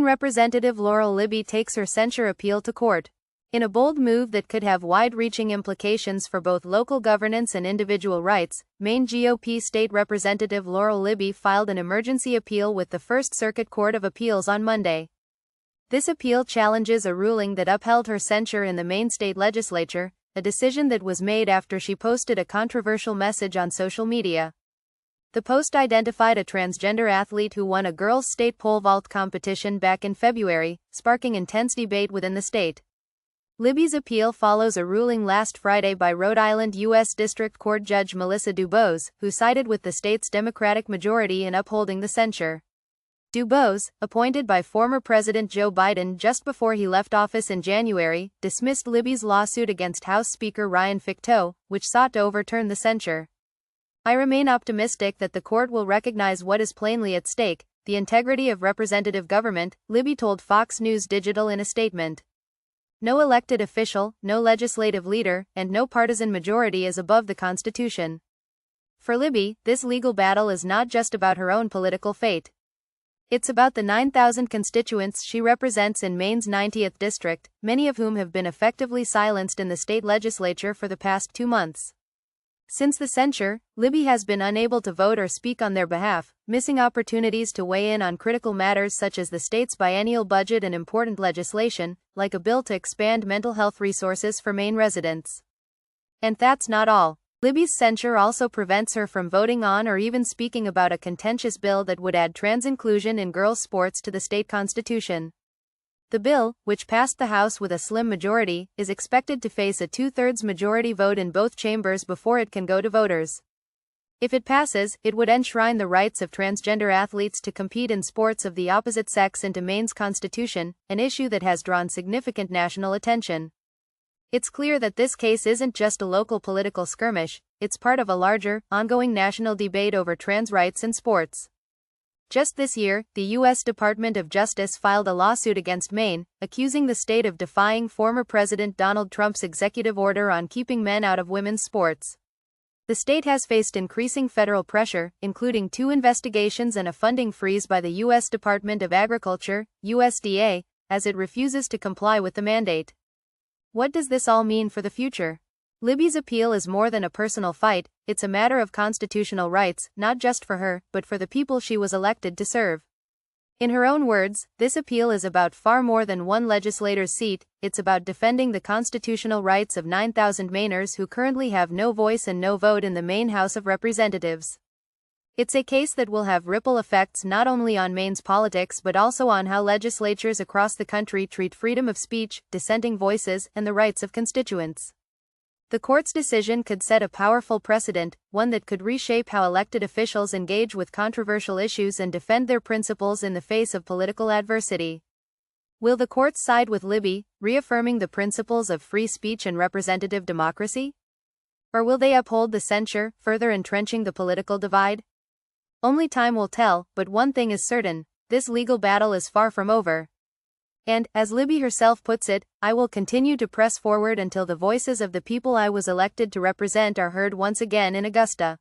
Representative Laurel Libby takes her censure appeal to court. In a bold move that could have wide-reaching implications for both local governance and individual rights, Maine GOP State Representative Laurel Libby filed an emergency appeal with the First Circuit Court of Appeals on Monday. This appeal challenges a ruling that upheld her censure in the Maine state legislature, a decision that was made after she posted a controversial message on social media. The post identified a transgender athlete who won a girls' state pole vault competition back in February, sparking intense debate within the state. Libby's appeal follows a ruling last Friday by Rhode Island U.S. District Court Judge Melissa DuBose, who sided with the state's Democratic majority in upholding the censure. DuBose, appointed by former President Joe Biden just before he left office in January, dismissed Libby's lawsuit against House Speaker Ryan Fecteau, which sought to overturn the censure. "I remain optimistic that the court will recognize what is plainly at stake, the integrity of representative government," Libby told Fox News Digital in a statement. "No elected official, no legislative leader, and no partisan majority is above the Constitution." For Libby, this legal battle is not just about her own political fate. It's about the 9,000 constituents she represents in Maine's 90th district, many of whom have been effectively silenced in the state legislature for the past 2 months. Since the censure, Libby has been unable to vote or speak on their behalf, missing opportunities to weigh in on critical matters such as the state's biennial budget and important legislation, like a bill to expand mental health resources for Maine residents. And that's not all. Libby's censure also prevents her from voting on or even speaking about a contentious bill that would add trans inclusion in girls' sports to the state constitution. The bill, which passed the House with a slim majority, is expected to face a 2/3 majority vote in both chambers before it can go to voters. If it passes, it would enshrine the rights of transgender athletes to compete in sports of the opposite sex into Maine's constitution, an issue that has drawn significant national attention. It's clear that this case isn't just a local political skirmish, it's part of a larger, ongoing national debate over trans rights in sports. Just this year, the U.S. Department of Justice filed a lawsuit against Maine, accusing the state of defying former President Donald Trump's executive order on keeping men out of women's sports. The state has faced increasing federal pressure, including 2 investigations and a funding freeze by the U.S. Department of Agriculture, USDA, as it refuses to comply with the mandate. What does this all mean for the future? Libby's appeal is more than a personal fight, it's a matter of constitutional rights, not just for her, but for the people she was elected to serve. In her own words, this appeal is about far more than one legislator's seat, it's about defending the constitutional rights of 9,000 Mainers who currently have no voice and no vote in the Maine House of Representatives. It's a case that will have ripple effects not only on Maine's politics but also on how legislatures across the country treat freedom of speech, dissenting voices, and the rights of constituents. The court's decision could set a powerful precedent, one that could reshape how elected officials engage with controversial issues and defend their principles in the face of political adversity. Will the courts side with Libby, reaffirming the principles of free speech and representative democracy? Or will they uphold the censure, further entrenching the political divide? Only time will tell, but one thing is certain, this legal battle is far from over. And, as Libby herself puts it, "I will continue to press forward until the voices of the people I was elected to represent are heard once again in Augusta."